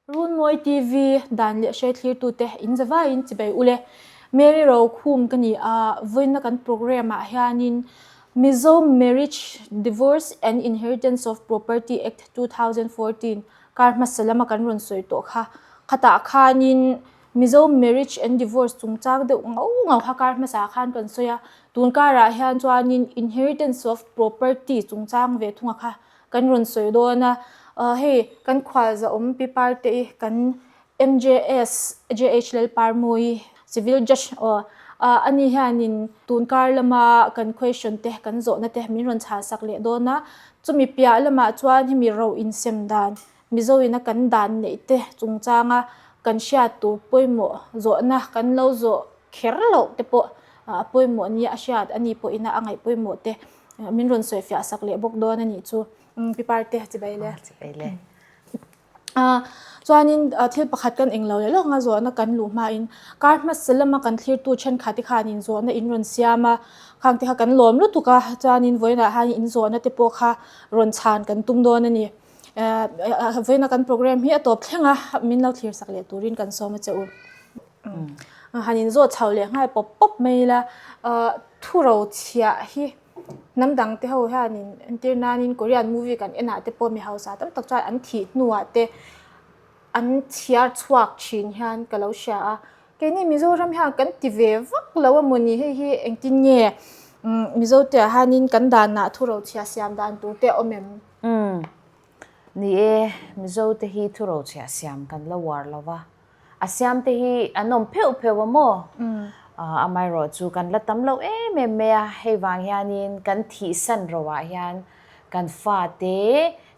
Runmawi TV Dan le share thlir tu te in zawa in chibai ule Mary ro khum kani voina kan program a hianin Mizo Marriage, Divorce and Inheritance of Property Act 2014 kar masalama kan ron soi to kha khata khanin Mizo Marriage and Divorce chungchang de ngau ha kar masa khan kan soya tun kara hian chuanin Inheritance of Property chungchang ve thunga kha kan ron soi do na hey kan khwal za pi parte kan MJS JHL parmoi civil judge ani hianin tunkar lama kan question te kan zo na te min ron cha sak le do na chumi pia lama chuan hi mi ro insem dan mizo ina kan dan nei te chungchanga kan sha tu poimo zo na kan lo zo kher lo te po poimo ni a shat ani po ina angai poimo te min ron soi fia sak le bok do na ni chu pi parte chibaile chuanin thil pakhat kan englo le lo nga zo na kan lu ma in karma selama kan thlir tu chen khati khanin zo na in ron siama khangti kha kan lom lu tuka chuanin voina ha in zo na te po kha ron chan kan tum do na ni voina kan program hi atop thlenga min lo thlir sak le turin kan sawm cheu hanin zo chaule ngai pop pop maila thuro chia hi namdang te ho hanin internanin Korean movie kan ena te po mi hausa tam tak chai an thi nuwa te an thiar chuak chin hian kalo sha ke ni mizoram ha kan ti ve vak lawa moni hi engtin nge mizo te hanin kan dan na thuro chia siam dan tu te omem ni mizo te hi thuro chia siam kan lawar lawa asiam te hi anom pheu pheu mo amai ro chu kan la tam lo me hei wang hianin kan thi san rowa hian kan fa te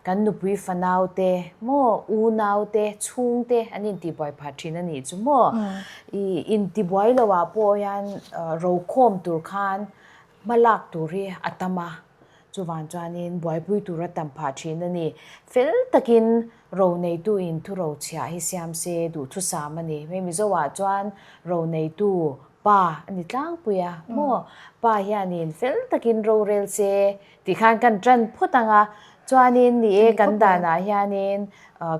kan nupui fanau te mo u nau te chung te anin ti boy phathin ani chu mo I in ti boy lawa po hian ro khom tur khan malak turi atama chuwan chuanin boy pui tur tam phathin ani fel takin ro nei tu in thu ro chia hi siam se du thu sam ani me mi zo wa chuan ro nei tu pa ani tlang puya mo pa hianin fel takin ro rel se ti khan kan tran photanga chuanin ni kan dana hianin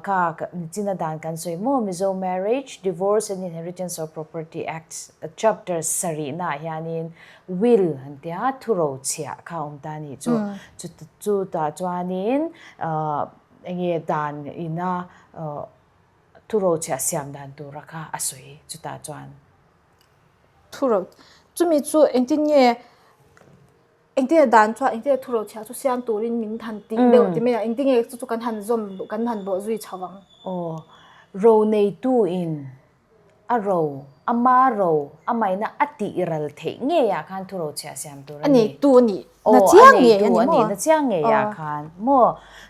ka china dan kan soi mo Mizo Marriage, Divorce and Inheritance of Property Act chapter sarina hianin will antia thuro chia kha umtani chu ta chuanin enge dan ina thuro chia siam dan tu rakha asoi chu ta chuan thuro chumi chu engtin dan chwa engtin thuro chia chu siam turin min than ting deu ti me engtin chu kan han zom kan han bo zui chawang ro nei tu in a ro ama ro amai na ati iral the nge ya khan thuro chia siam tu ani tu ni na chiang nge ani na chiang nge ya khan mo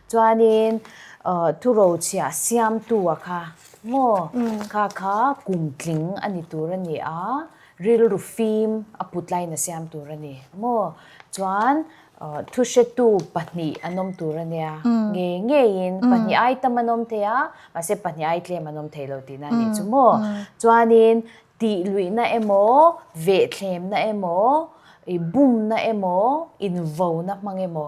chuanin thuro chia siam tu kha mo kha kumtling ani tur ani a ril ru film aputlai na siam tur ani mo chuan thu she tu pahni anom tur ania nge in pahni ai tam anom thea ase pahni ai tlem anom thelo tina ni chu mo chuanin ti luina emo ve thlem na emo I bum na emo in vo na mangemo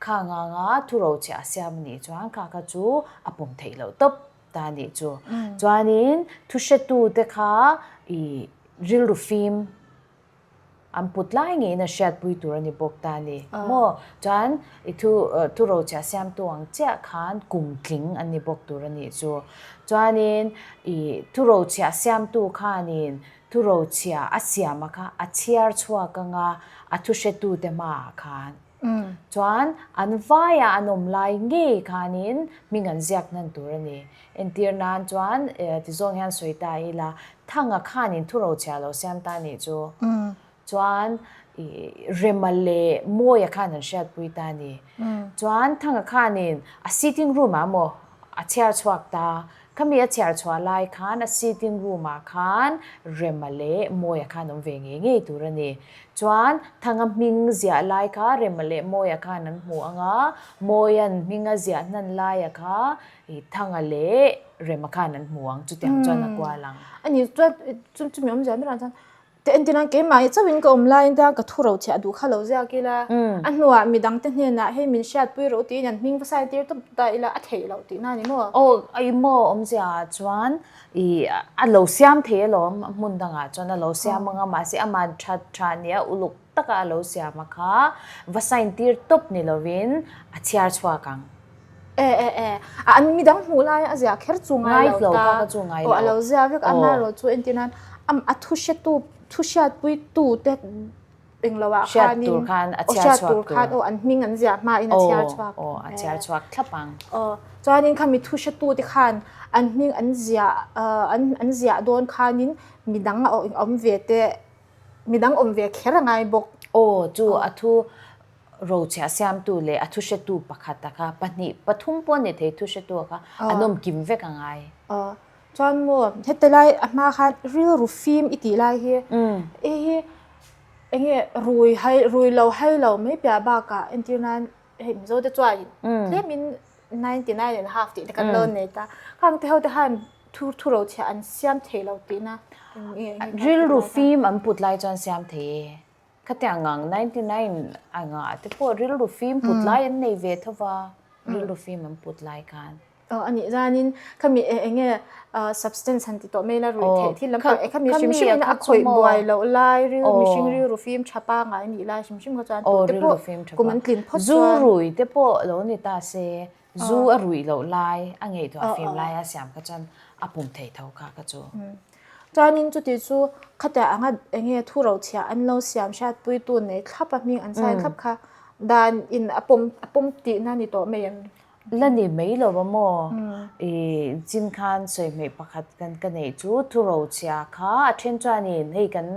kha nga thuro cha siam ni chuan kha chu apum theilo top ta ni chu chuanin thu she tu te kha I ril ru film am putlai nge na shat pui tur ani bok ta ni mo chan I thu ro cha siam tu ang cha khan kum tling ani bok tur ani chu chuanin I thu ro cha siam tu khanin thu ro chia asiam kha achiar chhuah ka nga athu she tu te ma khan chuan an vaya anom lai nge khanin mingan ziak nan tur ani entir nan chuan ti zong han soita ila thanga khanin thu ro cha lo siam ta ni chu chuan remale moya khan an shat pui ta ni chuan thanga khanin a sitting room amo a chair chhuak ta kami a chair chhuah lai khan a sitting room a khan remale moya khan om ve nge tur ani chuan thanga ming zia lai kha remale moya khan an mu anga moyan minga zia nan lai kha I thanga le rema khan an muang chu tiang chuan a kwa lang ani chu mi om jan ran chan แต่อันที่นั่นเกี่ยมาจะวินก็อมไลน์ได้ก็ทุเราเชียดูข้าเราจะกี่ละอันหัวมีดังเต้นเนี่ยนะให้มีเชียปุยเราตีนั่นมิ่งภาษาที่ต้องได้ละอัดเหเราตีนั่นนี่มั้งโอ้ไอ้โมอมเสียจวนอันเราเสียมเทลอมมุนดังอ่ะจวนอันเราเสียมงมาสิอามันชัดเนี่ยอุลุกตะกะเราเสียมาค่ะภาษาที่ตบนี่เราวินอัดเชียร์ชัวกังอันมีดังหูไล่อาจจะแค่จูงไงเราตาโอ้เราจะเรียกอันนั้นเราจูอันที่นั่นอัดทุเชียปุยตูเด็กเป็นละว่าค่ะนี่โอเชียตูคันโอ้อันมิ่งอันจะมาอินเชียร์ชัวโอ้อันเชียร์ชัวคลับปังจอนินค่ะมีทุเชตูที่ขันอันมิ่งอันจะอันจะโดนขันินมีดังเอาอมเวทมีดังอมเวทแค่ไงบอกโอ้จูอัตุโรเชียเซียมตูเลยอัตุเชตูปักขัดตะค่ะปนิปทุมปนเนี่ยเททุเชตูค่ะอันนมกิมเวกังไงจอนมัวเฮตไลมาค่ะเรื่องรูฟิมอิติไลเฮเอ้รุยเราไม่เปียบากะอันที่นั้นเห็นโซเดจวยเรียมิน99.5ติกันเลินเนี่ยตาข้างเท่าที่หันทุเราเชียอันเสียมเทเราตีนะริลรูฟิมอันปุดไลจอนเสียมเทขัดอย่างงัง99อ่ะแต่พอริลรูฟิมปุดไลอันในเวทว่าริลรูฟิมอันปุดไลกันอันนี้จานินเขามีเงี้ยsubstance ที่ตัวไม่ละรู้ที่ลำพังเขามีชิมนะคอยบ่อยเราไล่ริวมีชิมริวรูฟิมชาปางไงนี่ไล่ชิมเขาจานตัวแต่พวกกูมันกลิ่นพอจูรุยแต่พอเราเนี่ยตาเซจูอรุยเราไล่อันไงตัวฟิล์มไล่อาเซียมก็จันอาปุ่มเทเท่าค่ะก็จูจานินจุดที่จูขัดแต่อันเงี้ยทุเราเชียอันเราเสียมชาติปุยตัวเนี่ยขับแบบมีอันใส่ขับค่ะดานอินอาปุ่มตีนั่นนี่ตัวไม่ยังแล้วนี่ไม่รู้ว่าโมจินคันสวยไม่ประคัดกันเองจูทุเราเชียค่ะเช่นจานี่ให้กัน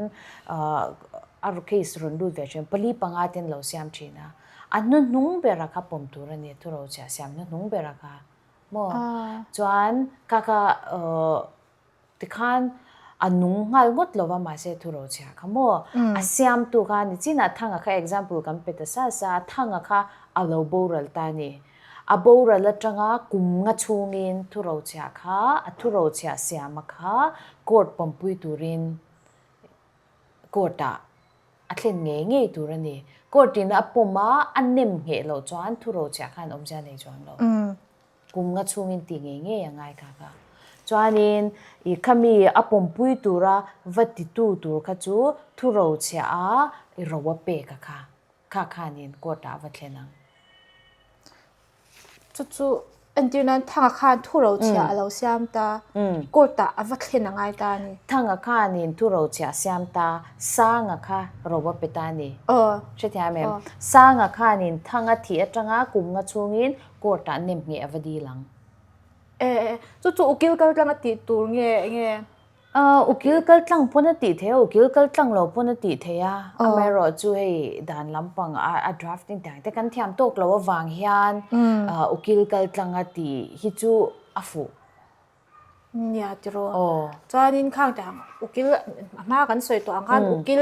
อารุเคสรุนดูเวชปลีปังอาเทนเราเสียมชีนะอันนั้นนุ่งเบรักปุ่มตัวนี้ทุเราเชียเสียมนั้นนุ่งเบรักโมจวนค่ะที่คันอันนุ่งงาลงดเราว่ามาเสทุเราเชียค่ะโมอาเสียมตัวกันจีน่าทั้งค่ะ example กันเป็นตัวซาทั้งค่ะเอาเราโบราณตานี่อาบูระละจังอากุมงาชูงินทุเราเชียค่ะทุเราเชียเสียมาค่ะกอดปมปุยตุรินกอดอัดเล่นเงี้ยตุรินนี่กอดดินอปมาอันเนมเหี้ยเราจวนทุเราเชียค่ะอมจานในจวนเรากุมงาชูงินตีเงี้ยยังไงค่ะจวนนี้อีกขมีอปมปุยตุระวัดติตุระค่ะจูทุเราเชียเราว่าเปกค่ะนี่กอดวัดเล่นังจู่อันที่นั้นทางอาคารทุเราเชียเราเสียมตากดตาอวัตเนงไงตานี่ทางอาคารนี่ทุเราเชียเสียมตาสร้างอาคารเราว่าเป็นตานี่ใช่ไหมสร้างอาคารนี่ทางอาทิตย์จังอากุมงาชูงินกดตาเนมเงี้ยวันดีหลังจู่อุกิลก็ลังติดตัวเงี้ยอุกิลก็ตั้งปนติเทียอุกิลก็ตั้งเราปนติเทียไม่รอช่วยด่านลำปังdrafting แต่กันที่ทำตกเราว่าวางเฮียนอุกิลก็ตั้งติฮิจูอาฟูเนี่ยจีโร่จานินข้างแต่อุกิลมากันสวยตัวอังคารอุกิล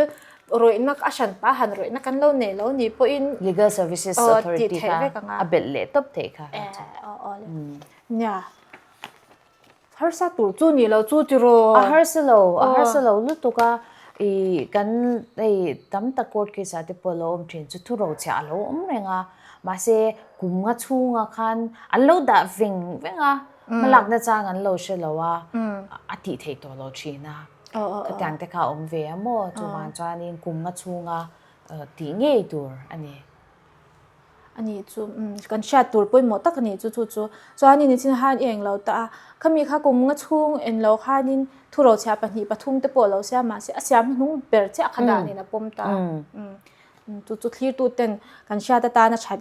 รวยนักอาชันป้าหันรวยนักกันเราเนี่ยพออิน legal services authority ค่ะอาเบลเล่ตบเทค่ะเนี่ยฮาร์ซ่าตัวจูนี่เราจูจิโร่ฮาร์ซ่าลุตุกะกันตั้มตะโกดกิจที่พอเราเทรนจุดทุเราเชียเราเรงมาเสกุมงาชูงาคันอันเราด่าวิ่งมาหลักนะจ้างันเราเชื่อเราว่าอาทิตย์เทตัวเราชีนะก็แต่งแต่ข่าวเวียโมจูวันจานี่กุมงาชูงาตีเงี้ยตัวอันนี้จูกันชาตัวป่วยหมดตักนี่จูจานี่นี่ที่หันเองเราแต่เขามีข้ากุมงาชูงเอ็นเราข้านี่ทุเราเชียปัญหาปทุมแต่ปวดเราเสียมาเสียมนุ่งเปิดเสียขนาดนี้นะปมตาจู่ที่ตัวเต็นกันชาตานะชัด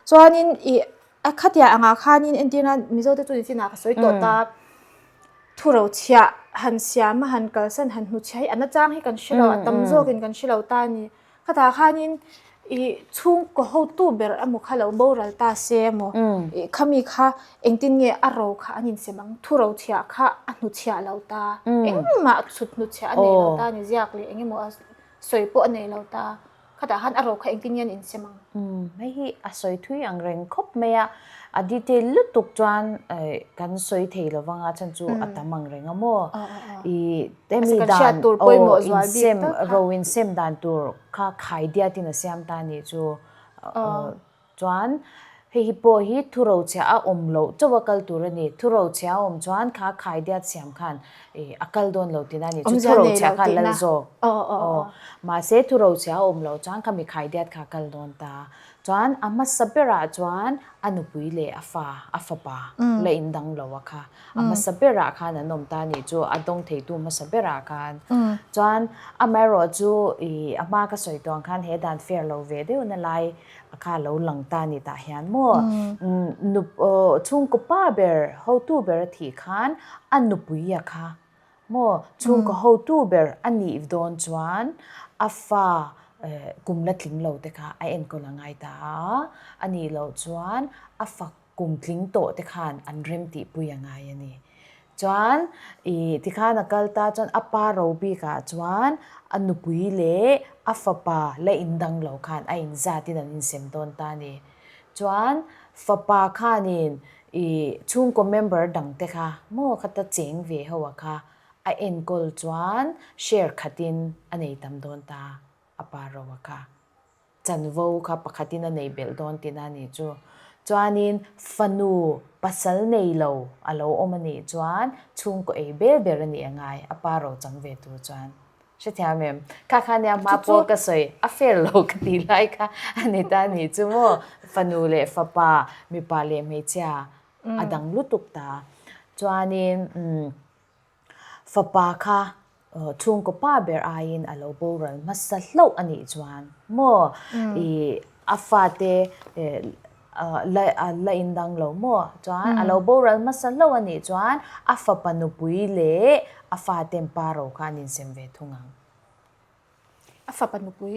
จานี่ขัดยาอ่างข้านี่เอ็นที่นั่นมิโซเตจู่ที่น่าสวยตัวตาทุเราเชียหันเสียมาหันกระสันหันหุ่นใช้อันนั้นจ้างให้กันเชื่อตั้มโซกินกันเชื่อเราตานี่ข้าตาข้านี่ช่วงก็เขาตู้เบอร์มุขเราโบราณตาเสียมข้ามีข้าเองตินเงอเราข้าอันนี้เสียบังทุเราเชียข้าอันหุ่นเชียเราตาเองมาสุดหุ่นเชียอันนี้เราตานี่ยากเลยเองมัวสวยปุ๊อันนี้เราตา khata han aro kha engtin insemไม่hi asoi thui ang reng khop meya a detail lutuk chuan kan soi thei lawanga chan chu atamang reng amo I temi dan insem rowin sem dan tur kha khai dia tin asiam ta ni chu chuan hei po hi thuro cha a omlo chawakal turani thuro cha chuan kha khai dia siam khan akal don lo tin ani chu thuro cha kha lal zo ma se thuro cha omlo chuan khami khai dia kha kal don ta chuan ama sabera chuan anupui le afa pa le indang lo kha ama sabera kha na nom ta ni chu adong thei tu ma sabera khan chuan amaro chu ama ka soi tong khan he dan fair lo ve de una lai kha lo lang ta ni ta hian mo nup chung ko pa ber ho tu ber thi khan anupui ya kha mo chung ko ho tu ber ani don chuan afa kum la tling lo te kha a en ko langai ta ani lo chuan afa kum tling to te khan an rem ti puyangai ani chuan ti khan akal ta chuan apa ro bi ka chuan anupui le afapa le indang lo khan a in zatin an insem don ta ni chuan fapa khanin chung ko member dang te kha mo khata cheng ve hawa kha a en kol chuan share khatin anei tam don ta apa ro kha chanvo kha pakhatin anei bel don tina ni chu chuanin fanu pasal nei lo alo omani chuan chung ko e bel ber ani angai apa ro changve tu chuan she thia mem kha khania ma po ka soi a fair lo ka ti lai kha ani ta ni chu mo fanu le fapa mi pa le me cha adang lutuk ta chuanin fapa kha chung ko pa ber ain alo boral masalo ani chuan mo afate la indang lo mo chuan alo boral masalo ani chuan afa panupui le afa temparo khan insem ve thungang afa panupui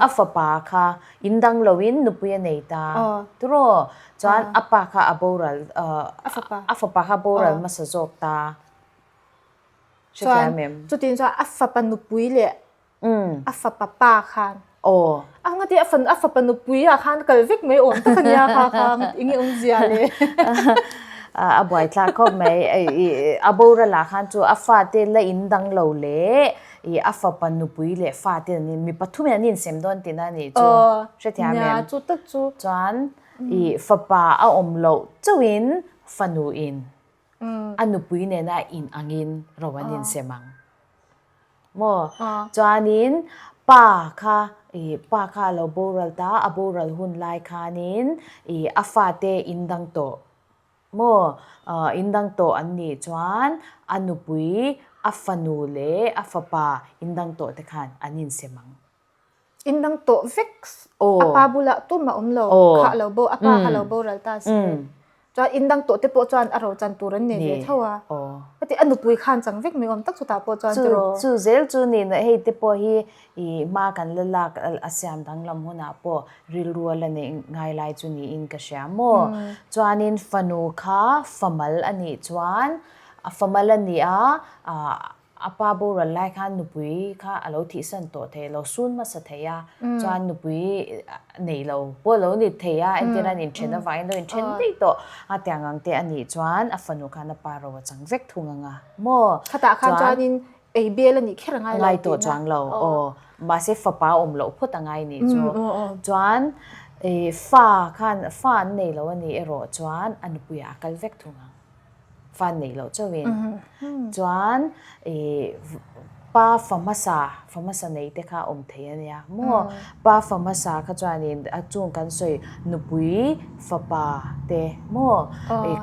afa pa kha indang loin nupui nei ta tro chuan apa kha aboral afa pa kha boral masajok ta chuan chutin chuan afa panupui le afa papa khan angati afa panupui a khan kal vek mai om ta kanya kha khang ingi zia le abuai tla khop mai abora la khan chu afa te la indang lo le afa panupui le fa te ni mi pathume anin sem don tin ani chu shetia mem chu ta chu chuan fapa a omlo chuin fanu in anupui ne na in angin rawanin semang mo chuanin pa kha lo boral ta aboral hun lai khanin afate indang to mo indang to anni chuan anupui afanu le afapa indang to te khan anin semang indang to vex apa bula tu ma omlo kha lo bo apa kha lo boral ta se chuan indang to te po chuan aro chan turan ne ve thawa ati anupui khan chang vek me om tak chu ta po chuan chu zel chu ni na hei te po hi ma kan lalak asiam danglam huna po ril rual ani ngai lai chu ni in ka sha mo chuanin fanu kha famal ani chuan famal ani apa boral lai khan nupui kha alo thi san to the lo sun ma sa theya chuan nupui nei lo po lo ni theya entira nin thena vai no in then dei to atyang te ani chuan afanu kha na paro chang vek thunganga mo khata khan chuanin ei bel ani kheranga lai to chang lo ma se fapa om lo phutangai ni chu chuan fa nei lo ani ero chuan anupuya kal vek thunga fan nei lo chawin chuan pa famasa nei te kha om thei ania mo pa famasa kha chuanin achung kan soi nupui fapa te mo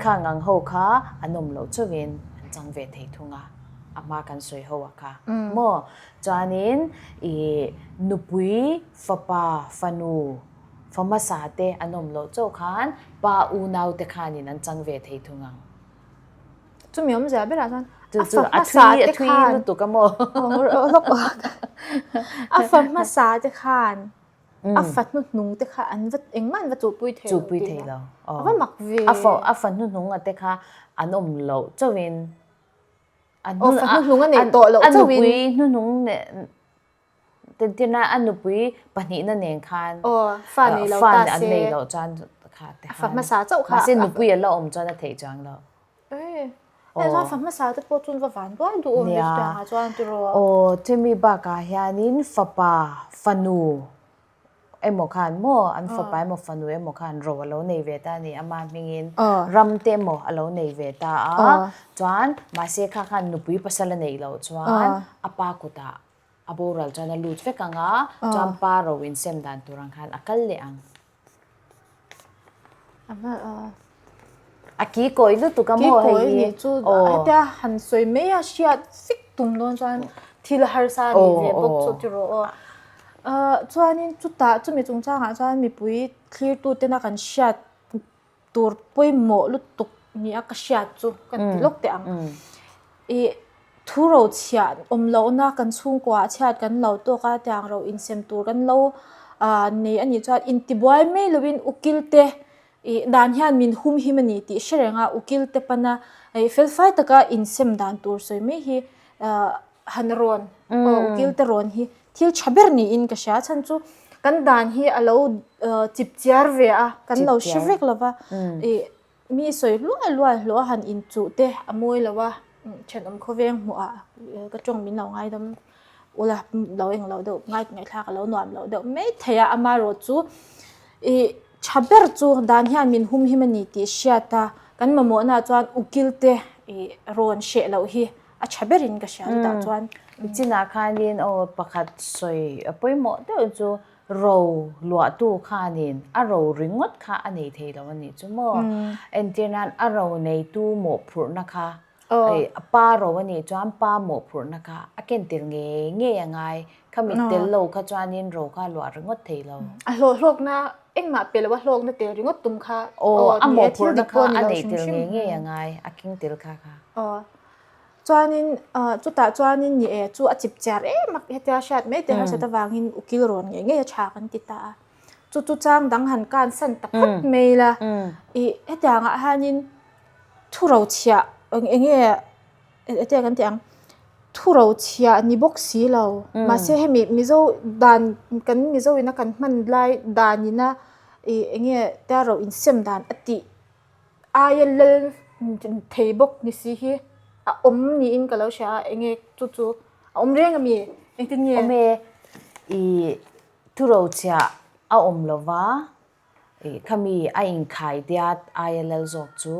kha ngang ho kha anom lo chawin changve thei thunga ama kan soi ho kha mo chuanin nupui fapa fanu famasa te anom lo chaw khan pa u nau te khanin an changve thei thunga chu mi om ja bera san afa lu tu ka mo afa ma sa te khan afa nu nung te kha an vat engman va chu pui thei lo afa mak ve afa nu nung ate kha anom lo chawin afa nu nung ane to lo chawin nu nung ne tin na anu pui pani na neng khan fan nei lo ta se an nei lo chan kha te fa ma sa chau kha se nu pui lo om chan a thei chang lo chuan fa ma sa te po chun va van bo du om le ta nga chuan tu ro timi ba ka hianin fapa fanu emo khan mo an fapa emo fanu emo khan ro lo nei ve ta ni ama mingin ram te mo alo nei ve ta chuan ma se kha khan nu pui pasal nei lo chuan apa kuta aboral chuan a lut fek anga chuan pa ro insem dan turang khan akal le ang ama aki koi lu tu ka mo hei ni chu ta han soi me a shiat fik tum don chuan thil har sa ni ve bok chu ti ro chuanin chuta chumi chung changa chuan mi pui clear tu te na kan shiat tur poi mo lu tuk ni a ka shiat chu kan lok te ang thu ro chia om lo na kan chung kwa chiat kan lo to ka tang ro insem tur kan lo nei ani chuan in ti boy me lovin ukil te dan hian min hum hi mani ti sherenga ukil te pana fel fai taka insem dan tur soi me hi han ron ukil te ron hi thil chaber ni in ka sha chan chu kan dan hi alo chip chiar ve a kan lo shivek lova mi soi lo han in chu te amoi lawa chen om khoveng mu a ka chong min lo ngai dam ula lo eng lo do ngai thla ka lo nuam lo do me thaya ama ro chu chaber chu dan hian min hum hi mani ti shiata kan mamo na chuan ukil te ron she lo hi a chaberin ka sha ta chuan china khanin pakhat soi apoi mo te chu ro lua tu khanin a ro ringot kha ani thei lo ani chu mo entenan a ro nei tu mo phur na kha pa ro ani chuan pa mo phur na kha a ken tir nge angai khamit tel lo kha chuanin ro kha lua ringot thei lo a hlok na engma pelewa hlok na te ringot tum kha a mo phur na kha ani tir nge angai a king tir kha chuanin chuta chuanin ni chu a chip char mak hetia shat me te har sata wangin ukil ron nge tha kan ti ta chu chang dang han kan san ta phat meila hetia nga hanin thu ro chia enge hetia kan tiang thu ro chia ni box si lo ma se hemi mizo dan kan mizo ina kan man lai danina enge ta ro insem dan ati ayel thei bok ni si hi om ni in kalau sha enge chu om reng mi engtin ye ome thu ro chia a om lova khami a in khai diat ILL zok chu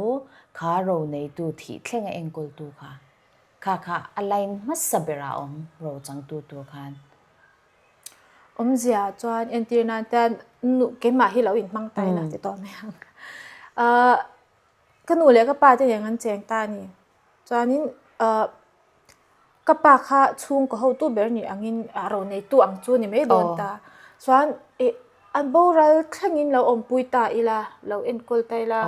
kha ro nei tu thi thleng engkol tu kha align masabera om ro chang tu khan zia chuan entirna tan nu ke ma hi lo in mang tai na ti to me kanu le ka pa te yang an cheng ta ni chuanin kapa kha chung ko ho tu ber ni angin ro nei tu ang chu ni me don ta chuan an boral thlengin lo om pui ta ila lo en kol ta ila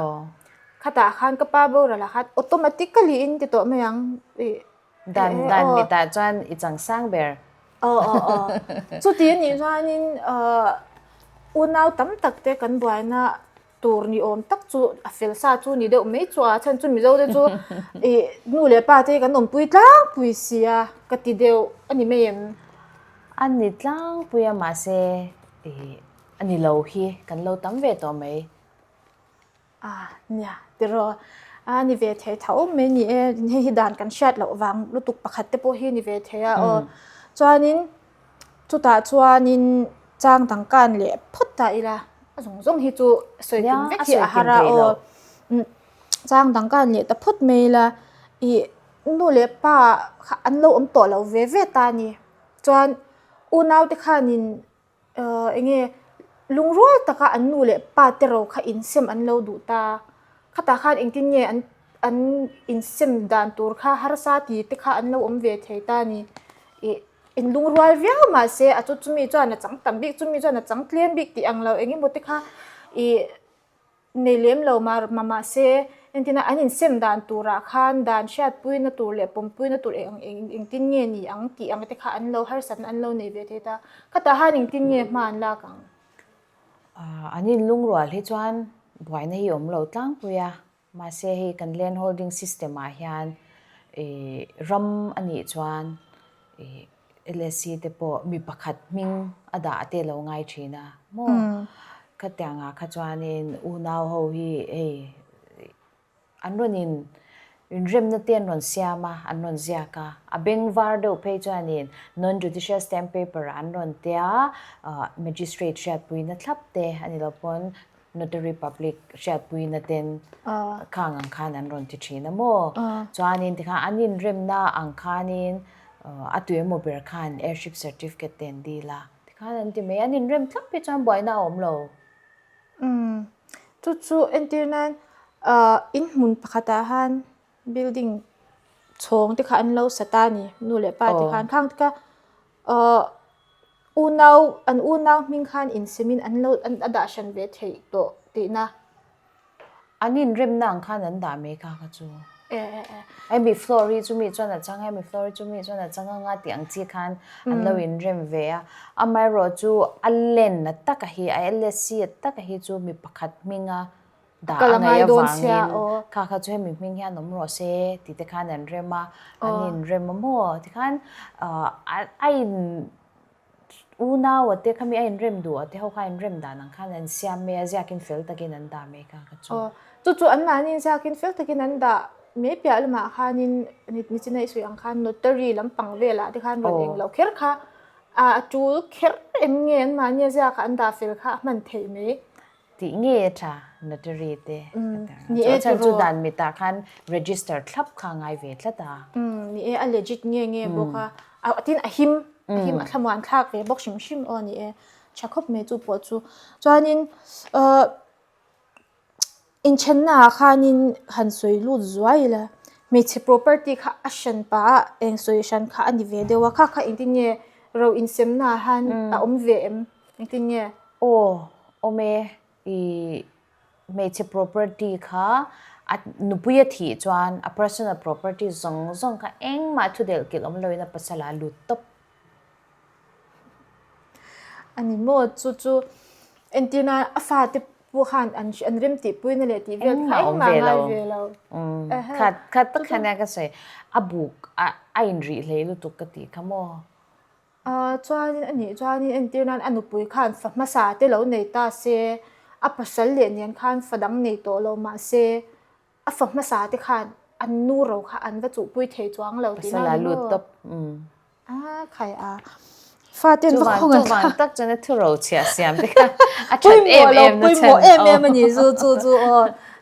khata khan kapa boral khat automatically in ti to me yang dan mi ta chuan I chang sang ber chu ti ni chuanin unau tam tak te kan buaina tur ni om tak chu a fel sa chu ni de me chua chan chu mi zo de chu nu le pa te kan om pui tlang pui sia ka ti deu ani me em ani tlang puya ma se ani lo hi kan lo tam ve to me nya te ro ani ve the thau me ni he hi dan kan shat lo wang lu tuk pakhat te po hi ni ve the ya chuanin chuta chuanin chang tang kan le phut ta ila zong hi chu soi tin vek hi a hara chang dang kan le ta phut meila nu le pa an lo om to lo ve ta ni chuan unau te khanin enge lungrol taka an nu le pa te ro kha insem an lo du ta khata khan engtin ye an insem dan tur kha har sa ti te kha an lo om ve thei ta ni in lungrol via ma se a chu chumi chuan a chang tam bik chumi chuan a chang tlem bik ti ang lo engi bote kha nei lem lo ma se entina an insem dan tura khan dan shat puina tur le pom puina tur engtin nge ni ang ti ang te kha an lo har san an lo nei ve the ta khata han engtin nge man la kang ani lungrol hi chuan buaina hi om lo tlang puya ma se hi kan land holding system a hian ram ani chuan LSC เตปอมีประคัดมิงอดาเตลง่ายชีนะโมขัดแต่งขัดจวานินอูนาวเขาฮีอันนู้นินเริ่มนัดเตียนนนเสียมาอันนนเสียกะอเบงวาร์ดูเพจจวานิน non judicial stamp paper อันนนเตียmagistrate เชียดปุยนัดทับเตอันนี้เราปน notary public เชียดปุยนัดเต็นข้างอังคารอันนนที่ชีนะโมจวานินที่ข้าอันนี้เริ่มน่าอังคานินอัตุยโมเบิร์คัน airship certificate เต็นดีละที่ข้าอันที่ไม่อันนี้เริ่มทับไปจวนบ่อยน่าอมโลจู่ๆอันที่นั้นอินมุนปะคตาฮัน building ชงที่ข้าอันเราสตานีนู่นแหละป้าที่ข้าข้างที่ข้าอูนาวมิงขันอินซิมินอันเราอันอดาชันเวทเหตุตัวตีนะอันนี้เริ่มน่าอังคารนั้นด่าเมกาค่ะจู่ไอ้มีฟลอรีจูมีจวนอ่ะจังไอ้มีฟลอรีจูมีจวนอ่ะจังงาเตียงจีคันอันเราอินเริ่มเวียอ่ะไม่รอจูอันเล่นนะตักะฮีไอ้เอลซีตักะฮีจูมีประคัดมิงอ่ะด่าอันไงวางนินค่ะจูให้มีมิงยันนมรอเซติดคันอันเริ่มมาอันนี้เริ่มมาโม่ติคันไอ้อูน่าวเตะขมีไอ้เริ่มดูเตะเขาขายเริ่มด่านังคันอันเสียเมียจะกินเฟลตะกินอันด่าเมกาค่ะจู่ๆอันมานี่จะกินเฟลตะกินอันด่าไม่เปียลมาค่ะนี่จะในส่วนอังคารนอตเตอรี่ลำปังเวลาที่ข้าวันเองเราเคร์ค่ะจู่เคร์เอ็มเงินมาเนี่ยจะกันดาฟิลค่ะมันเทมีที่เงี้ยจ้ะนอตเตอรี่เต้นี่ฉันจุดดันมีตาคัน register ทับข้างไอเวทละตานี่allegedเงี้ยบอกค่ะที่หิมทำวันคลากเวบอกชิมนี่ชักคบเมจู่ปวดจู่จวนนี้อินเชนน่าค่ะนินหันสวยลุดสวยเลยมีที่ property ค่ะอัชันป้าเองสวยชันค่ะอันนี้เวเดียวว่าค่ะอินที่เนี่ยเราอินเซมน่าหันเวมอินที่เนี่ยโอเมมีที่ property ค่ะนุบยที่จวน a personal property ซงค่ะเองมาทุเดลกิลอมเลยนะภาษาลาลุตบอันนี้โมดจู่อินที่น่าฟาติผู้ขันอันเริ่มติดปุ้ยนั่นแหละที่เวลค่ะมาง่ายเวลาค่ะตั้งขนาดก็ใส่อบุกอินรีเลยลุตุกติขโมจวนอันนี้อันที่นั้นอันนุปุยขันฝักมาสาเตเราในตาเซภาษาเลียนยันขันฝัดังในตัวเรามาเซฝักมาสาเตขันอันนู้เราค่ะอันวัตถุปุยเทจวงเราที่นั่นลุตบใครฟาเตียนว่าของกันตักจะเนี่ยทุเราเชียเสียมดิค่ะปุยหมัวมันนี่จู่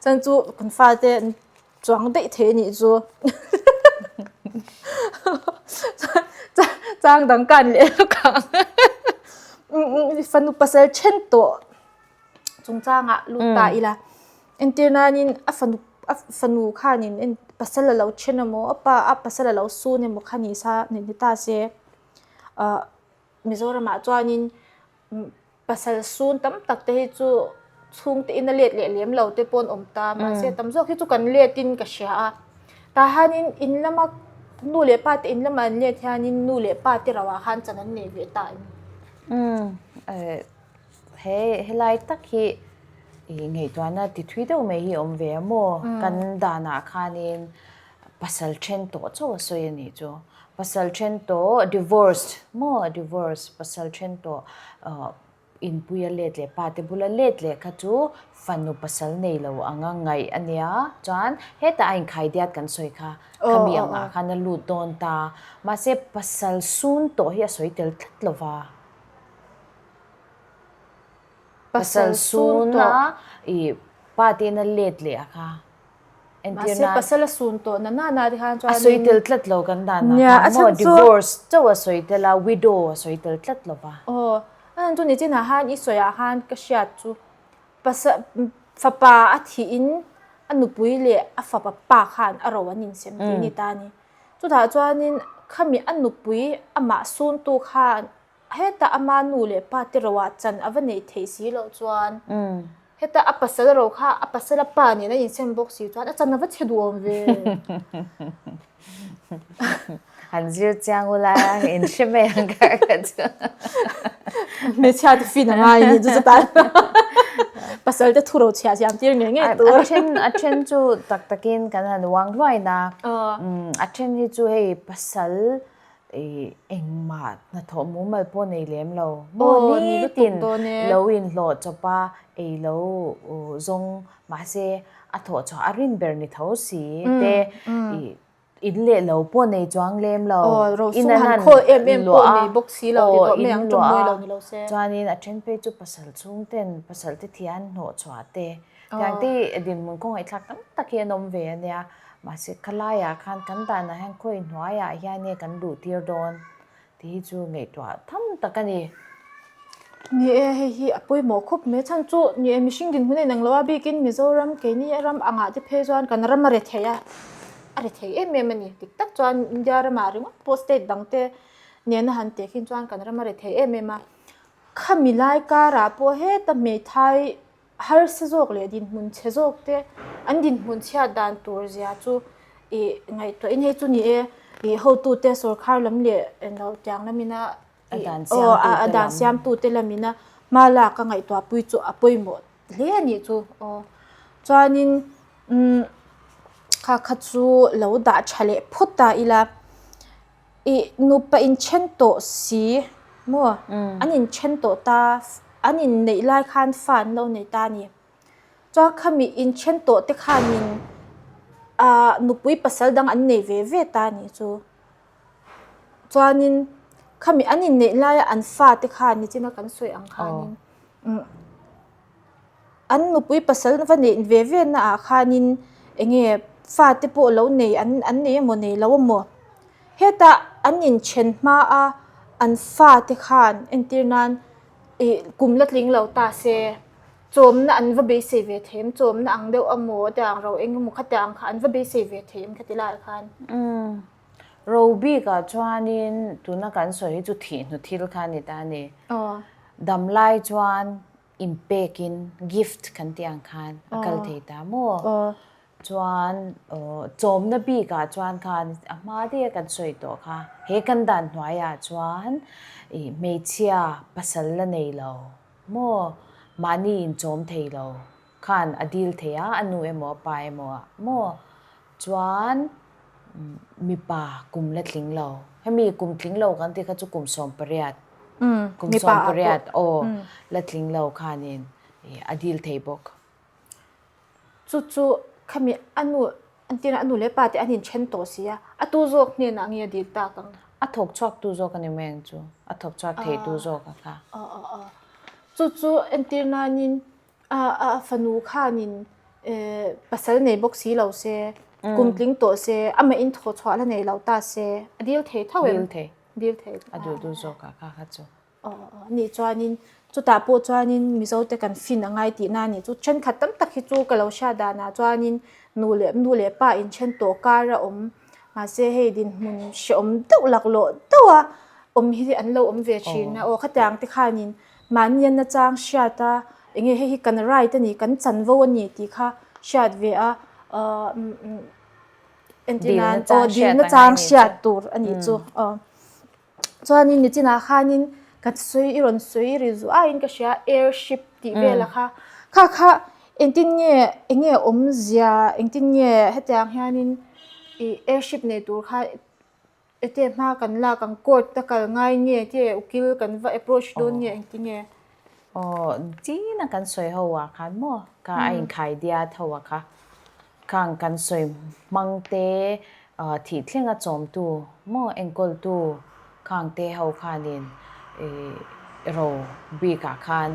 จันจู่คนฟาเตียนจวงได้เทนี่จู่จ้างดังกันเลยลูกค้าฟันุปัสเซลเช่นตัวจงจ้างลูกตาอีละอินเตอร์นานินฟันุข้านินปัสเซลเราเช่นโมปัสเซลเราสู้เนี่ยโมข้านิซานิตาเซมิโซรามาจวนินปัสเซลสู้ตั้มตักเตะจู่ช่วงที่อินเลียดเลี้ยมเราเตปนอมตามาเซตั้มจู่ที่จู่กันเลียดินกับเชียตาฮันินอินละมักนู่เลี้ยป้าที่อินละมันเลี้ยที่ฮันินนู่เลี้ยป้าที่เราหันจันนั้นเนวิตาเฮไลตักฮีไงตัวน่ะติดทวิตเอาไม่ฮีอมเวียโมกันดานาคานินปัสเซลเชนโตโจ้สวยนี่จ้ะปัสเซลเชนโต divorced โม divorce ปัสเซลเชนโตอินปุยเล็ดเลยป้าที่บุลเล็ดเลยค่ะจูฟันนุปัสเซลนี่เราอ่างไงอันเนี้ยจวนเฮตไอ้ใครเดียดกันสวยค่ะขมีอ่างคันลูดโดนตามาเซปัสเซลซูนโตเฮียสวยเตลทัดลวาปัสเซลซูนนะป้าที่นั่นเล็ดเลยค่ะมาเซปัสเซลซูนโตนั่นน่าที่ฮันจวนสวยเตลทัดลวกันดานะโม divorce เจ้าสวยเตล widow สวยเตลทัดลวาอันจู่นี่จีน่าฮันอีสวยฮันก็เชียจู่ภาษาฟ้าป่าที่อินอันนุปุยเล่ฟ้าป่าขันอารวันนินเซมที่นี่ตานี่จู่ถ้าจวนนี่ข้ามีอันนุปุยอามาซูนตัวขันเฮต้าอามานูเล่ป้าที่เราว่าจันอวันนี้เทสีเราจวนเฮต้าภาษาเราค่ะภาษาป่านี่นะอินเซมบอกสิจวนจันอวันเทดวงเวหันจิวจางอุลาอินใช่ไหมยังกันจ้ะไม่ใช่ที่ฟินอะไรนี่จู่ตาภาษาจะทุเรศเสียมที่ยังไงตัวอาเช่นจู่ตักกินกันหันวางด้วยนะอาเช่นที่จู่ให้ภาษา เอ็งมานะทอมูมาปนไอเลี้ยมเราโม นี่ นี่ ลูก ติน ตัวเนี่ย เราอินโหลดจบะไอเราจงมาเซอะถอจออารินเบอร์นิทาวสีเตอินเล่เราปนในจวงเลี้ยมเรา เราสุ่มหันโคเอ็มปนในบ็อกซี่เราดีกว่าไม่ยังจมมวยเรานี่เราเซ่ จวนนี้นะเทรนไปจุปัสสาวะชุ่งเต้นปัสสาวะที่เทียนหัวชัวเตอย่างที่ดินมึงคงไอ้ทักตั้งตะเคียนนมเวียนเนี่ยมาสิขลายคันกันตานะแห่งคุยหัวยาเฮียเนี่ยกันดูเทียดอนที่จูไงตัวทำตะกันนี่นี่เฮ้ยปุ้ยหมอคบเมื่อฉันจู่นี่มิชิงดินหุ่นในนังล้อบีกินมิโซรัมเกนี่รัมอ่างที่เพจวนกันรัมมาเรทเฮียอะไรเฮียมันนี่ติ๊กตักจวนอินเดียรัมมาริงโพสต์ดังเตเนี่ยนะฮันเตคินจวนกันรัมมาเรทเฮียมาข้ามีไลค์การะพอเฮแต่เมทัยฮาร์สโจกเลยดินหุ่นเชโจกเตอันดินหุ่นเชียดันตัวเสียจู่ไงตัวอินเฮจู่นี่เขาตูเตสุรคาร์ลำเล่เราจังละมินะด่านเสียมตูเตละมินะมาลากังไงตัวปุยจู่ปุยหมดเลี้ยนี่จู่จวนนินข้าจู่เราด่าเฉลยพุทธาอีละนูปอินเชนโตสีมัวอันอินเชนโตตาอันอินในไลคันฟันเราในตานี่จวนข้ามีอินเชนโตเตข้ามินนูปุยภาษาดังอันในเวตานี่จู่จวนนินข้ามีอันนี้ในไลอันฟ้าที่ข้านี่จีน่ากันสวยอังคานินอันนุปุยภาษาวันนี้เวน่ะข้านินเงี้ยฟ้าที่พวกเราเนี่ยอันนี้มันเนี่ยเราหมดเฮต้าอันนี้เช่นมาอันฟ้าที่ข้าอันที่นั้นกุมลัดลิงเราตาเสโจมน่ะอันว่าเบสเวทเทมโจมน่ะอังเดียวอโมแต่อังเราเองมุขแต่อังข้าอันว่าเบสเวทเทมคัติลาข้าโรบี้กับจวนนี้ตัวนักการสวยจุดที่นุทิลคันนี่ตานี่ดำไล่จวนอิมเปกินกิฟต์กันที่อังคารกัลเทตาโมจวนโจมนบีกับจวนคันมาที่กันสวยตัวค่ะเฮกันดันหัวยาจวนเมเชียภาษาละในเราโมมานี่โจมเทเราคันอดีลเทียอันนู้เอโมไปโมจวนมีป่ากุมเล็ดลิงเราให้มีกุมลิงเรากันที่เขาจะกุมสอมปริยัดกุมสอมปริยัดเล็ดลิงเราค่ะนี่อดีลเทบกจู่ๆเขามีอันที่นั่นอันนู้นเลยป่ะแต่อันนี้เช่นตัวเสียอัตุโจกเนี่ยนะงี้ดีตากังอัทกชอกตุโจกันนี่แมงจู่อัทกชอกเทตุโจกันค่ะจู่ๆอันที่นั่นนี่ฟันูค่ะนี่ภาษาในบ็อกซี่เราเสียกุมลิงตัวเสอเมอินโทชวละในเราตาเสดีลเทเท่าเองดีลเทดูโจกะค่ะจู่นี่จวนนินจุดตาปูจวนนินมิโซเตกันฟินง่ายตีน่านี่จุดเช่นขัดตั้มตักฮิจูกับเราชาดานะจวนนินนูเล่ป้าอินเช่นตัวการะมาเสให้ดินมุนชมตัวหลักโลตัวฮิอันเราเวชินนะขัดยังที่ข้านินมันยันนะจางชาตาเงี้ยให้กันไรแต่นี่กันจันวันนี้ที่ข้าชาดเวออันที่นั้นดีนจางเสียตัวอันนี้จู่จวนนี้จีน่าข้านินกัดสวยอีรอนสวยริจูอินก็เสีย airship ที่เวลาค่ะอันที่เนี่ยเสียอันที่เนี่ยเหตุการณ์นี้ airship ในตัวค่ะเดี๋ยวมากันลากันกดแต่กันง่ายเนี่ยที่อุกิลกันว่า approach โดนเนี่ยอันที่เนี่ยจีน่ากันสวยหัวค่ะมั่วค่ะอินขายเดียดหัวค่ะข้างกันสวยมังเตที่เที่ยงจอมตัวมั่วเอ็งกอลตัวข้างเตะเขาคันเราบีกาคัน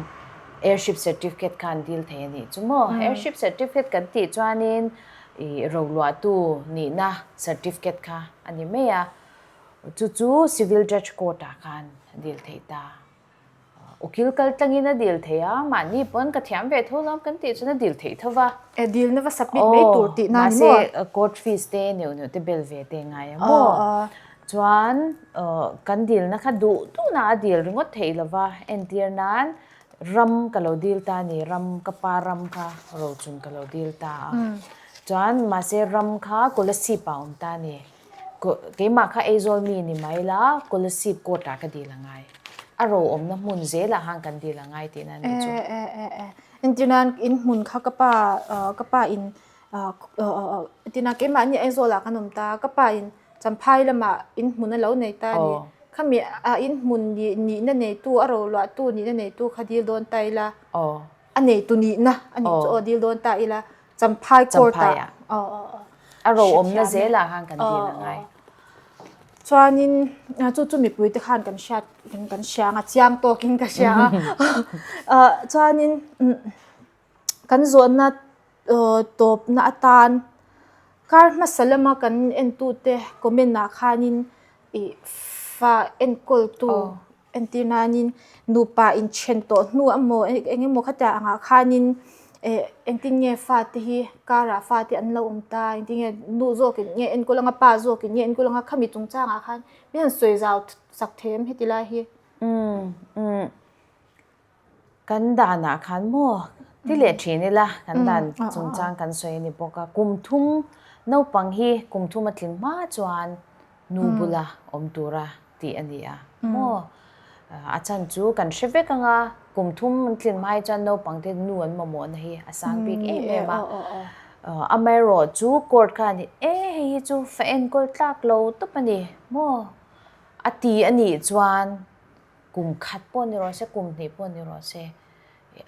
airship certificate คันดีลเทนี่จุ่มairship certificate กันติดจวนนี้เราลัวตัวนี่นะ certificate ค่ะอันนี้ไม่อะจู่ๆ civil judge court คันดีลเทตาโอเคก็ตั้งอินดีลเทียมันนี่ปนกับที่อันเวทแล้วกันที่จะนั่นดีลเทียเท่าว่าดีลนั่นว่าสับมิดไม่ตัวตินั่นมั่วมาเส court fees เตเนี่ยที่เบลเวทยังไงมั่วจวนกันดีลนะคะดูน่าดีลริงว่าเทียแล้วว่าเอ็นที่นั้นรัมกับเราดีลตานี่รัมกับปารัมค่ะเราจุนกับเราดีลตาจวนมาเสรัมค่ะกุลสีปาวน์ตานี่เกี่ยมาค่ะเอโซมีนี่ไม่ละกุลสีโคตรก็ดีละไงอารมณ์น้ำมุนเจละห่างกันดีละไงที่นั่นนี่จ้ะอินที่นั่นอินมุนเขาก็ป้าอินที่นั่นเกี่ยมาเนี่ยไอโซละขนมตาก็ป้าอิน จำพายละมาอินมุนนั่นแล้วในตานี่ข้ามีอินมุนนี่นั่นในตู้อารมณ์ละตู้นี่นั่นในตู้คดีโดนไตละอันนี้ตัวนี้นะอันนี้จะดีโดนไตละจำพายโคตรอารมณ์น่ะเจล่ะห่างกันดีละไงส่วนนี้จู่ๆมีปุ๋ยตะขานกันชัดกันเชียงเจียงตัวกินกันเชียงส่วนนี้กันส่วนน่ะตบน่ะตานการมาสลมากันเอ็นตูเตะก็เป็นนักขานินฟ้าเอ็นกอลตูเอ็นตีนานินนูปาอินเชนโตนูอัมโมเอ็งโมขจางขานินเอ็นติเงฟ้าที่การาฟ้าที่อันเราตาเอ็นติเงนูโจกินเงเอ็นกุลังป้าโจกินเงเอ็นกุลังขมิจงจ้างอาคันไม่เห็นสวยจาวสักเทมให้ติลาฮีกันดานาคันโมที่เหลือชีนี่ละกันดานจงจ้างกันสวยนี่บอกว่ากุมทุ่มนาวปังฮีกุมทุ่มมาถึงมาจวนนูบุลาอมตุระตีอันนี้โมอาจารย์จูกันเชฟเวกังกุมทุ่มมันถึงมาจวนนาวปังเต็นนวลมาหมดนะฮีอาสังบิกมาอเมริกจูกอดกันนี่ฮีจูเฟนกอดลักโลตุปนี่โมอาตีอันนี้จวนกุมขัดปนนี่รอเซกุมนี่ปนนี่รอเซ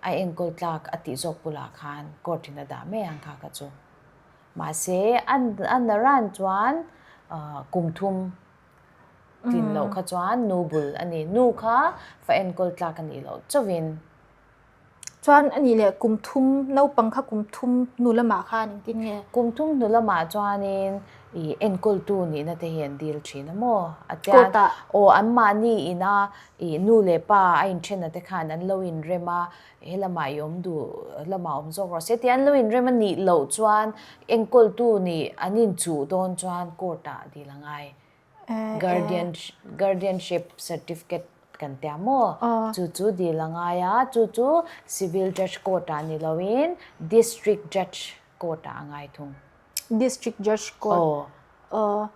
ไอเอ็นกอดลักอติจกปุลาคานกอดที่นาดาไม่ยังค่ะกจูมาเซอันร้านจวนกุมทุมกินเราขจวนนูบุลอันนี้นูค่ะเฟนกอดลักอันนี้เราจะวินจวนอันนี้เลยกุมทุ่มนาวปังค่ะกุมทุ่มนูละมาค่ะนี่ติงเงกุมทุ่มนูละมาจวนนี่เอ็นกอลตูนี่น่าจะเห็นดีลชีนะโมอาจารย์อันมานี่นะนูเลป้าอินเชนน่ะแต่ขนาดเราอินเรมาละมายอมดูละมาอมจงรอเสียที่อันเราอินเรมานี่เราจวนเอ็นกอลตูนี่อันนี้จูโดนจวนโกตาดีละไง Guardianship certificate กันเตียโมจู่ๆดีละไงจู่ๆ civil judge โกตานี่เราอิน district judge โกตาไงทุงdistrict judge court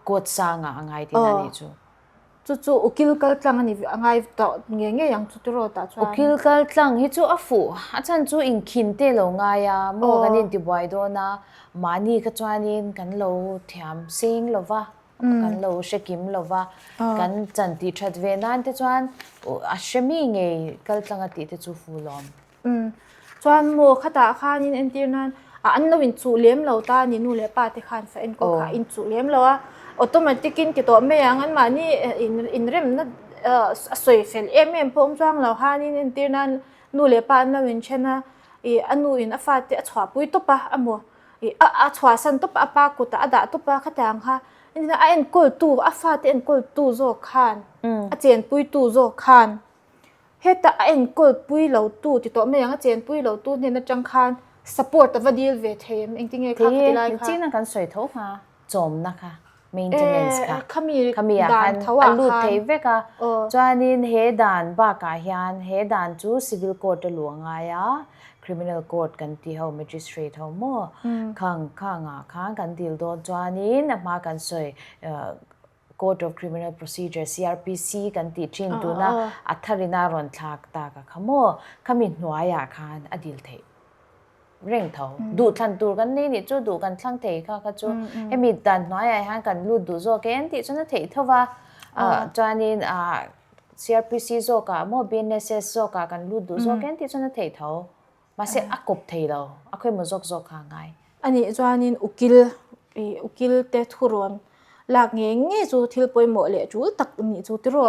court sanga angai tinani chu ukil kal tlang ani angai to nge yang chu tiro ta chu ukil kal tlang hi chu afu achan chu in khin te lo nga ya mo ganin ti boy do na mani ka chwanin kan lo thiam sing lova kan lo shekim lova kan chanti that ve nan te chwan ashami nge kal tlang ati te chu fulom chwan mo khata khanin entirnanอันเราอินจูเลี้ยมเราตานี่นู่นเลยป้าที่ขานแฟนก็ขาอินจูเลี้ยมเราออโตเมติกินกี่ตัวไม่ยังอันมานี่อินเริ่มนั่นสวยเฟลพงจ้างเราหานี่อินเตอร์นั้นนู่นเลยป้าเราอินเช่นนะอันนู่นอาฟาติชวาปุยตุปะอันโมชวาสันตุปะป้ากุตะดาตุปะขัดยังค่ะอินนั้นอันกอลตูอาฟาติอันกอลตูโจขานอาเจียนปุยตูโจขานเฮต้าอันกอลปุยเราตูที่ตัวไม่ยังอาเจียนปุยเราตูเนี่ยนั่นจังขานsupport แต่ว่าดีลเวทเทมเองจริงๆค่ะที่ไลค์ค่ะจริงๆกันสวยทุกค่ะจมนะคะ maintenance ค่ะขมีด่านทว่าลูดเทเวกะจวนนี้เฮด่านบ้ากาเฮียนเฮด่านจู civil court หลวงไงcriminal court กันที่เขา magistrate เขาโม่ข้างกันดีลโดนจวนนี้นักมากันสวย court of criminal procedure CRPC กันที่ชินตูนะอัธรินารอนทักตากะขโม่ขมิหน่วยอาคารอดีลเทเร่งเท่าดูทันตัวกันนี่จู่ดูกันช่างเทค่ะก็จู่ให้มีดันน้อยไอ้ห่างกันรูดดูโจกันที่จนเทเท่าว่าจวนนี้CRPC โจกับโม BNSS โจกับกันรูดดูโจกันที่จนเทเท่ามาเสียอักกบเทเราอักเคยมาโจข้างไงอันนี้จวนนี้อุกิลเตทุรวนหลักเงี้ยจู่ทิลปอยหมดเลยจู่ตักนี่จู่ที่รัว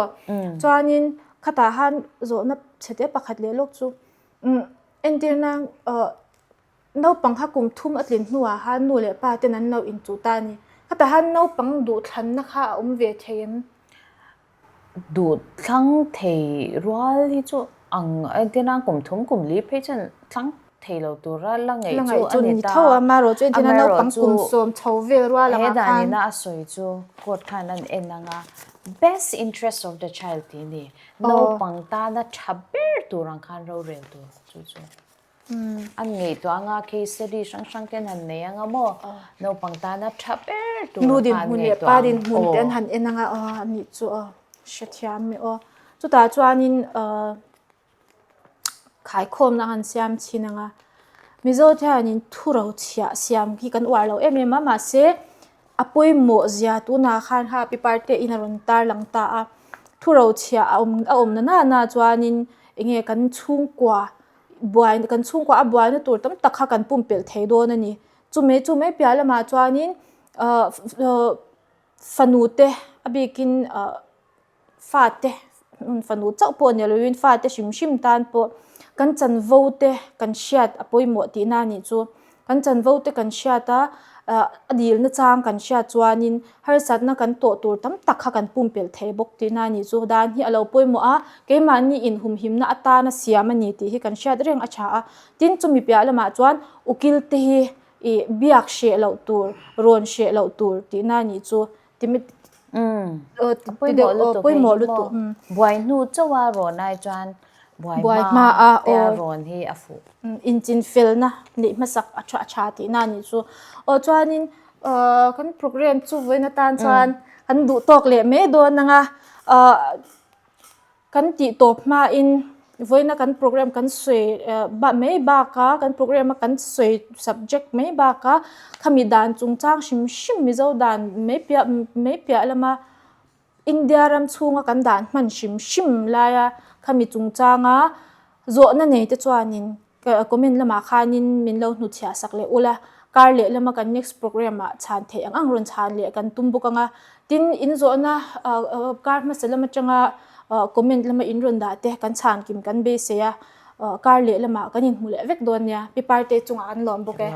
จวนนี้ข้าตาหันโจนับเสด็จประคัดเลยลูกจู่เอ็นดีนังนาวปังฮักกุมทุ่มอัดลินหัวฮันนูเลยป้าแต่นั้นนาวอินจูตานี่ก็แต่ฮันนาวปังดูดทันนะคะเวทเทียมดูดทั้งเทรัวที่จู่อังไอ้ที่นั่งกุมทุ่มกุมลีเพจทั้งเทเราตัวละละไงจู่อันนี้เท่ามาโรจู่ที่นั่นนาวปังกุมสมชาวเวรัวละมาคันเฮดานี่น่าสวยจู่กดขันนั่นเองนะ best interest of the child ที่นี่นาวปังตาน่าชับเบิร์ตัวรังคันเราเร็วตัวจู่อันนี้ตัวงาเคสดีช่างๆกันหันเนี่ยงาโมโนปังตานับชับตัวนูดินหุ่นเนี่ยป้าดินหุ่นเต็นหันเอ็นงาอันนี้จู่เชียร์ยามมี่จู่ตาจวนนี้ขายคมนะหันเสียมชินงามิโซเทียนินทุเราเชียเสียมกี่กันว่าเรามาเส apoi mo zia tu na khan ha pi parte in ron tar lang ta a thu ro chia om na chuanin enge kan chung kwa buai kan chung kwa buai na tur tam takha kan pumpel thei do na ni chume piala ma chuanin fanute abikin fate fanu chau po ne loin fate shim tan po kan chan vote kan shiat apoi mo ti na ni chu kan chan vote kan shiata adil na chang kan shiat chuanin har sat na kan to tur tam takha kan pumpel thei bok ti na ni chu dan hi alo poi mo a ke man ni in hum him na ata na siam ani ti hi kan shiat reng acha a tin chumi pia lama chuan ukil te hi e biak she lo tur ron she lo tur ti na ni chu timit poi mo lu tu buai nu chawa ro nai chuan buai ma te ron hi afu inchin fel na ni masak acha ti na ni chu chuanin kan program chu voina tan chuan kan du tok le me do na nga kan ti top ma in voina kan program kan soi ba me ba ka kan program kan soi subject me ba ka khami dan chung chang shim Mizo dan me pia lama India ram chunga kan dan man shim la ya khami chung changa zo na nei te chuanin comment lama khanin min lo nu thia sak le ula kar le lama kan next program ma chan the ang ron chan le kan tumbu kanga tin in zo na kar ma selama changa comment lama in ron da te kan chan kim kan be se ya kar le lama kan in hule vek don ya pi parte chunga an lom boke